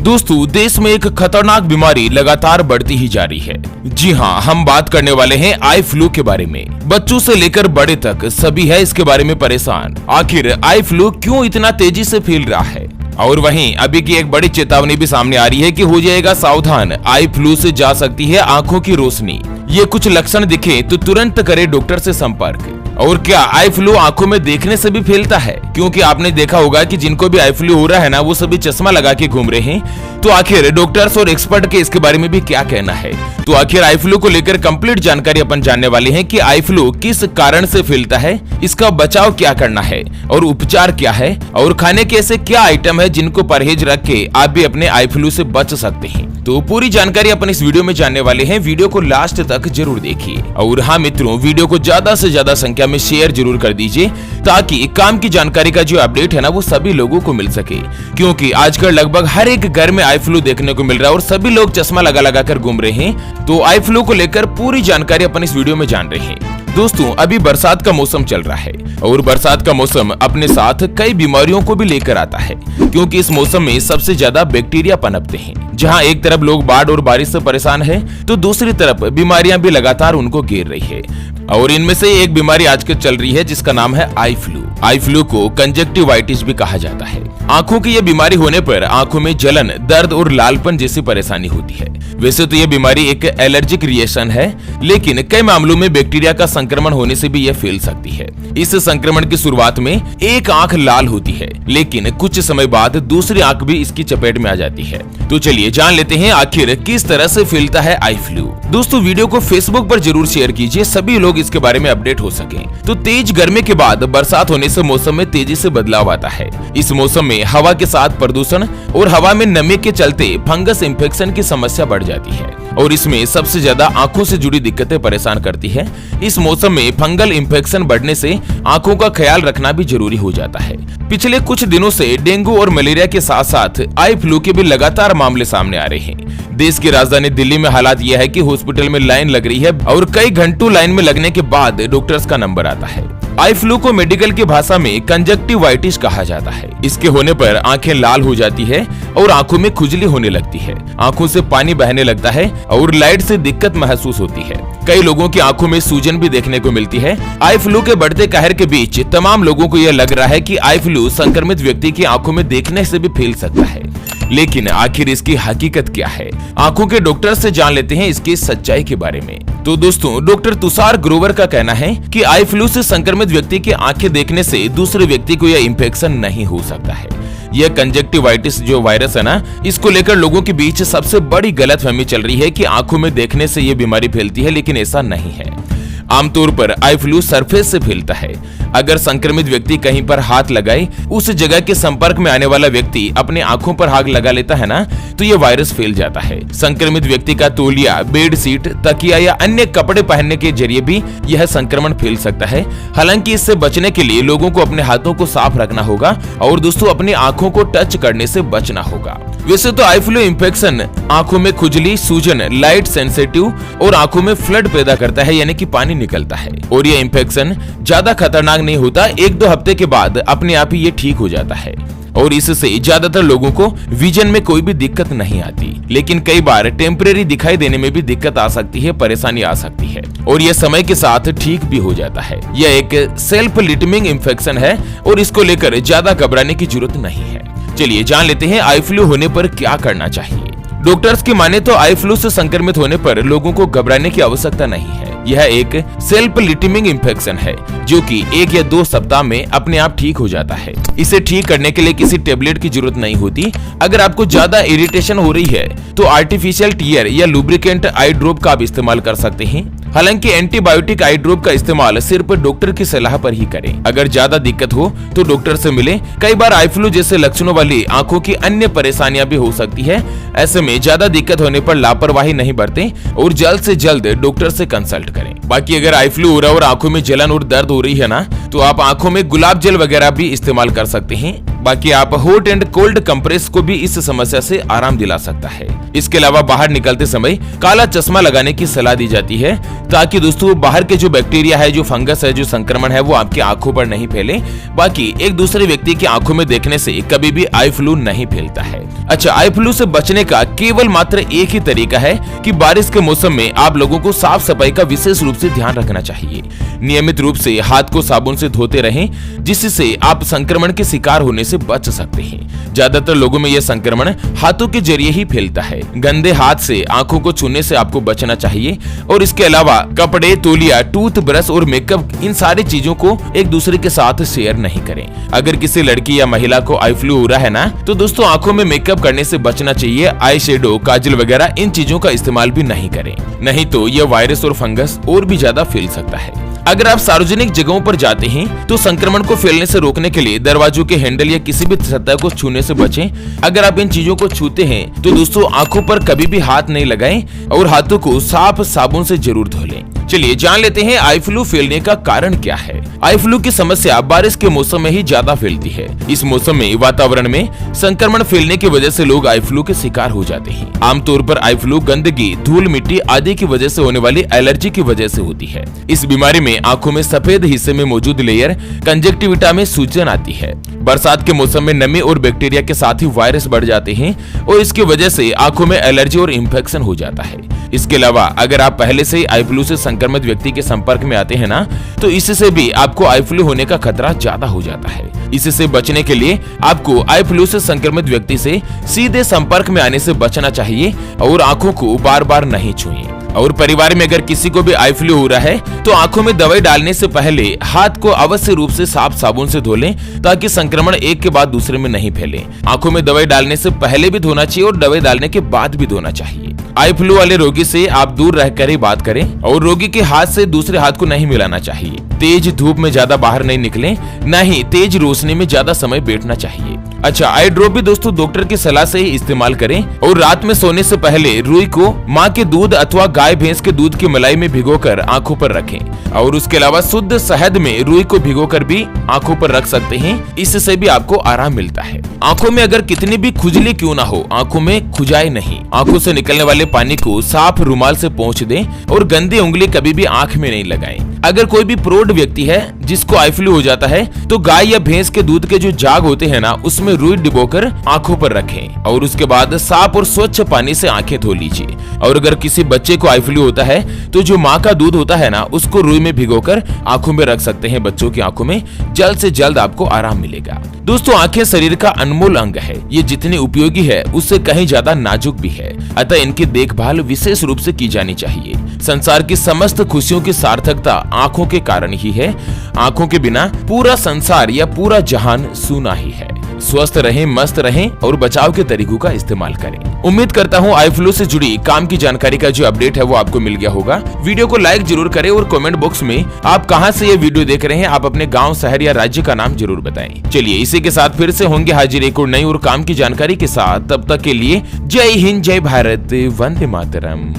दोस्तों, देश में एक खतरनाक बीमारी लगातार बढ़ती ही जा रही है। जी हाँ, हम बात करने वाले हैं आई फ्लू के बारे में। बच्चों से लेकर बड़े तक सभी है इसके बारे में परेशान। आखिर आई फ्लू क्यों इतना तेजी से फैल रहा है? और वहीं अभी की एक बड़ी चेतावनी भी सामने आ रही है कि हो जाएगा सावधान, आई फ्लू से जा सकती है आंखों की रोशनी। ये कुछ लक्षण दिखे तो तुरंत करे डॉक्टर से संपर्क। और क्या आई फ्लू आंखों में देखने से भी फैलता है? क्योंकि आपने देखा होगा कि जिनको भी आई फ्लू हो रहा है ना, वो सभी चश्मा लगा के घूम रहे हैं। तो आखिर डॉक्टर्स और एक्सपर्ट के इसके बारे में भी क्या कहना है? तो आखिर आई फ्लू को लेकर कंप्लीट जानकारी अपन जानने वाले हैं कि आई फ्लू किस कारण से फैलता है, इसका बचाव क्या करना है और उपचार क्या है, और खाने के ऐसे क्या आइटम है जिनको परहेज रख के आप भी अपने आई फ्लू से बच सकते हैं। तो पूरी जानकारी अपन इस वीडियो में जानने वाले हैं। वीडियो को लास्ट तक जरूर देखिए। और हाँ मित्रों, वीडियो को ज्यादा से ज्यादा संख्या में शेयर जरूर कर दीजिए ताकि काम की जानकारी का जो अपडेट है ना, वो सभी लोगों को मिल सके। क्योंकि आजकल लगभग हर एक घर में आई फ्लू देखने को मिल रहा है और सभी लोग चश्मा लगा कर घूम रहे हैं। तो आई फ्लू को लेकर पूरी जानकारी अपन इस वीडियो में जान रहे हैं। दोस्तों, अभी बरसात का मौसम चल रहा है और बरसात का मौसम अपने साथ कई बीमारियों को भी लेकर आता है। क्योंकि इस मौसम में सबसे ज्यादा बैक्टीरिया पनपते हैं। जहां एक तरफ लोग बाढ़ और बारिश से परेशान हैं, तो दूसरी तरफ बीमारियां भी लगातार उनको घेर रही है। और इनमें से एक बीमारी आजकल चल रही है जिसका नाम है आई फ्लू। आई फ्लू को कंजक्टिवाइटिस भी कहा जाता है। आंखों की यह बीमारी होने पर आंखों में जलन, दर्द और लालपन जैसी परेशानी होती है। वैसे तो यह बीमारी एक एलर्जिक रिएक्शन है, लेकिन कई मामलों में बैक्टीरिया का संक्रमण होने से भी यह फैल सकती है। इस संक्रमण की शुरुआत में एक आंख लाल होती है, लेकिन कुछ समय बाद दूसरी आंख भी इसकी चपेट में आ जाती है। तो चलिए जान लेते हैं आखिर किस तरह से फैलता है आई फ्लू। दोस्तों, वीडियो को फेसबुक पर जरूर शेयर कीजिए, सभी लोग इसके बारे में अपडेट हो सकें। तो तेज गर्मी के बाद बरसात होने से मौसम में तेजी से बदलाव आता है। इस मौसम में हवा के साथ प्रदूषण और हवा में नमी के चलते फंगस इन्फेक्शन की समस्या बढ़ जाती है और इसमें सबसे ज्यादा आंखों से जुड़ी दिक्कतें परेशान करती है। इस मौसम में फंगल इन्फेक्शन बढ़ने से आंखों का ख्याल रखना भी जरूरी हो जाता है। पिछले कुछ दिनों से डेंगू और मलेरिया के साथ साथ आई फ्लू के भी लगातार मामले सामने आ रहे हैं। देश की राजधानी दिल्ली में हालात यह है कि हॉस्पिटल में लाइन लग रही है और कई घंटों लाइन में लगने के बाद डॉक्टर्स का नंबर आता है। आई फ्लू को मेडिकल की भाषा में कंजक्टिवाइटिस कहा जाता है। इसके होने पर आंखें लाल हो जाती है और आंखों में खुजली होने लगती है, आंखों से पानी बहने लगता है और लाइट से दिक्कत महसूस होती है। कई लोगों की आंखों में सूजन भी देखने को मिलती है। आई फ्लू के बढ़ते कहर के बीच तमाम लोगों को यह लग रहा है कि आई फ्लू संक्रमित व्यक्ति की आंखों में देखने से भी फैल सकता है। लेकिन आखिर इसकी हकीकत क्या है? आंखों के डॉक्टर से जान लेते हैं इसकी सच्चाई के बारे में। तो दोस्तों, डॉक्टर तुषार ग्रोवर का कहना है कि आई फ्लू से संक्रमित व्यक्ति की आंखें देखने से दूसरे व्यक्ति को यह इंफेक्शन नहीं हो सकता है। यह कंजक्टिवाइटिस जो वायरस है ना, इसको लेकर लोगों के बीच सबसे बड़ी गलतफहमी चल रही है कि आंखों में देखने से यह बीमारी फैलती है, लेकिन ऐसा नहीं है। आमतौर पर आई फ्लू सरफेस से फैलता है। अगर संक्रमित व्यक्ति कहीं पर हाथ लगाए, उस जगह के संपर्क में आने वाला व्यक्ति अपने आंखों पर हाथ लगा लेता है ना, तो यह वायरस फैल जाता है। संक्रमित व्यक्ति का तौलिया, बेड शीट, तकिया या अन्य कपड़े पहनने के जरिए भी यह संक्रमण फैल सकता है। हालांकि इससे बचने के लिए लोगों को अपने हाथों को साफ रखना होगा और दोस्तों अपनी आंखों को टच करने से बचना होगा। वैसे तो आई फ्लू इन्फेक्शन आंखों में खुजली, सूजन, लाइट सेंसिटिव और आंखों में फ्लड पैदा करता है, यानी कि पानी निकलता है। और यह इन्फेक्शन ज्यादा खतरनाक नहीं होता, 1-2 हफ्ते के बाद अपने आप ही ये ठीक हो जाता है और इससे ज्यादातर लोगों को विजन में कोई भी दिक्कत नहीं आती। लेकिन कई बार टेम्परेरी दिखाई देने में भी दिक्कत आ सकती है, परेशानी आ सकती है और यह समय के साथ ठीक भी हो जाता है। यह एक सेल्फ लिमिटिंग इन्फेक्शन है और इसको लेकर ज्यादा घबराने की जरूरत नहीं है। चलिए जान लेते हैं आई फ्लू होने पर क्या करना चाहिए। डॉक्टर्स की माने तो आई फ्लू से संक्रमित होने पर लोगों को घबराने की आवश्यकता नहीं है। यह एक सेल्फ लिमिटिंग इन्फेक्शन है जो कि 1 या 2 सप्ताह में अपने आप ठीक हो जाता है। इसे ठीक करने के लिए किसी टेबलेट की जरूरत नहीं होती। अगर आपको ज्यादा इरिटेशन हो रही है तो आर्टिफिशियल टीयर या लुब्रिकेंट आई ड्रॉप का आप इस्तेमाल कर सकते हैं। हालांकि एंटीबायोटिक आई ड्रॉप का इस्तेमाल सिर्फ डॉक्टर की सलाह पर ही करें। अगर ज्यादा दिक्कत हो तो डॉक्टर से मिलें। कई बार आई फ्लू जैसे लक्षणों वाली आंखों की अन्य परेशानियां भी हो सकती है। ऐसे में ज्यादा दिक्कत होने पर लापरवाही नहीं बरतें और जल्द से जल्द डॉक्टर से कंसल्ट करें। बाकी अगर आई फ्लू हो रहा है और आंखों में जलन और दर्द हो रही है ना, तो आप आंखों में गुलाब जल वगैरह भी इस्तेमाल कर सकते हैं। बाकी आप हॉट एंड कोल्ड कंप्रेस को भी इस समस्या से आराम दिला सकता है। इसके अलावा बाहर निकलते समय काला चश्मा लगाने की सलाह दी जाती है, ताकि दोस्तों बाहर के जो बैक्टीरिया है, जो फंगस है, जो संक्रमण है, वो आपकी आंखों पर नहीं फैले। बाकी एक दूसरे व्यक्ति की आंखों में देखने से कभी भी आई फ्लू नहीं फैलता है। अच्छा, आई फ्लू से बचने का केवल मात्र एक ही तरीका है कि बारिश के मौसम में आप लोगों को साफ सफाई का विशेष रूप से ध्यान रखना चाहिए। नियमित रूप से हाथ को साबुन से धोते रहें, जिससे आप संक्रमण के शिकार होने से बच सकते हैं। ज्यादातर लोगों में यह संक्रमण हाथों के जरिए ही फैलता है। गंदे हाथ से आंखों को छूने से आपको बचना चाहिए। और इसके अलावा कपड़े, तौलिया, टूथ ब्रश और मेकअप, इन सारी चीजों को एक दूसरे के साथ शेयर नहीं करें। अगर किसी लड़की या महिला को आई फ्लू हो रहा है ना, तो दोस्तों आंखों में मेकअप करने से बचना चाहिए। आई शेडो, काजल वगैरह इन चीजों का इस्तेमाल भी नहीं करें, नहीं तो यह वायरस और फंगस और भी ज्यादा फैल सकता है। अगर आप सार्वजनिक जगहों पर जाते हैं तो संक्रमण को फैलने से रोकने के लिए दरवाजों के हैंडल या किसी भी सतह को छूने से बचें। अगर आप इन चीजों को छूते हैं तो दोस्तों आंखों पर कभी भी हाथ नहीं लगाएं और हाथों को साफ साबुन से जरूर धो लें। चलिए जान लेते हैं आई फ्लू फैलने का कारण क्या है। आई फ्लू की समस्या बारिश के मौसम में ही ज्यादा फैलती है। इस मौसम में वातावरण में संक्रमण फैलने की वजह से लोग आई फ्लू के शिकार हो जाते हैं। आमतौर पर आई फ्लू गंदगी, धूल, मिट्टी आदि की वजह से होने वाली एलर्जी की वजह से होती है। इस बीमारी में आंखों में सफेद हिस्से में मौजूद लेयर कंजक्टिविटा में सूजन आती है। बरसात के मौसम में नमी और बैक्टीरिया के साथ ही वायरस बढ़ जाते हैं और इसकी वजह से आंखों में एलर्जी और इंफेक्शन हो जाता है। इसके अलावा अगर आप पहले से ही आई फ्लू से संक्रमित व्यक्ति के संपर्क में आते हैं ना, तो इससे भी आपको आई फ्लू होने का खतरा ज्यादा हो जाता है। इससे बचने के लिए आपको आई फ्लू से संक्रमित व्यक्ति से सीधे संपर्क में आने से बचना चाहिए और आंखों को बार बार नहीं छुएं। और परिवार में अगर किसी को भी आई फ्लू हो रहा है तो आंखों में दवाई डालने से पहले हाथ को अवश्य रूप से साफ साबुन से धो लें, ताकि संक्रमण एक के बाद दूसरे में नहीं फैले। आंखों में दवाई डालने से पहले भी धोना चाहिए और दवाई डालने के बाद भी धोना चाहिए। आई फ्लू वाले रोगी से आप दूर रहकर ही बात करें और रोगी के हाथ से दूसरे हाथ को नहीं मिलाना चाहिए। तेज धूप में ज्यादा बाहर नहीं निकलें, न ही तेज रोशनी में ज्यादा समय बैठना चाहिए। अच्छा, आई ड्रॉप भी दोस्तों डॉक्टर की सलाह से ही इस्तेमाल करें और रात में सोने से पहले रुई को माँ के दूध अथवा गाय भैंस के दूध की मलाई में भिगोकर आंखों पर रखें। और उसके अलावा शुद्ध शहद में रुई को भिगोकर भी आंखों पर रख सकते हैं। इससे भी आपको आराम मिलता है। आंखों में अगर कितनी भी खुजली क्यों ना हो, आंखों में खुजाए नहीं। आंखों से निकलने वाले पानी को साफ रुमाल से पोंछ दें और गंदी उंगली कभी भी आंख में नहीं लगाएं। अगर कोई भी प्रौढ़ व्यक्ति है जिसको आई फ्लू हो जाता है तो गाय या भैंस के दूध के जो जाग होते हैं ना, उसमें रुई डिबोकर आंखों पर रखें और उसके बाद साफ और स्वच्छ पानी से आंखें धो लीजिए। और अगर किसी बच्चे को आई फ्लू होता है तो जो माँ का दूध होता है ना, उसको रुई में भिगोकर आंखों में रख सकते हैं। बच्चों की आंखों में जल्द से जल्द आपको आराम मिलेगा। दोस्तों, आंखें शरीर का अनमोल अंग है। ये जितनी उपयोगी है उससे कहीं ज्यादा नाजुक भी है, अतः इनकी देखभाल विशेष रूप से की जानी चाहिए। संसार की समस्त खुशियों की सार्थकता आंखों के कारण ही है। आंखों के बिना पूरा संसार या पूरा जहान सूना ही है। स्वस्थ रहें, मस्त रहें और बचाव के तरीकों का इस्तेमाल करें। उम्मीद करता हूँ आई फ्लू से जुड़ी काम की जानकारी का जो अपडेट है वो आपको मिल गया होगा। वीडियो को लाइक जरूर करें और कमेंट बॉक्स में आप कहां से ये वीडियो देख रहे हैं, आप अपने गांव, शहर या राज्य का नाम जरूर बताएं। चलिए इसी के साथ फिर से होंगे हाजिर एक और नई और काम की जानकारी के साथ। तब तक के लिए जय हिंद, जय भारत, वंदे मातरम।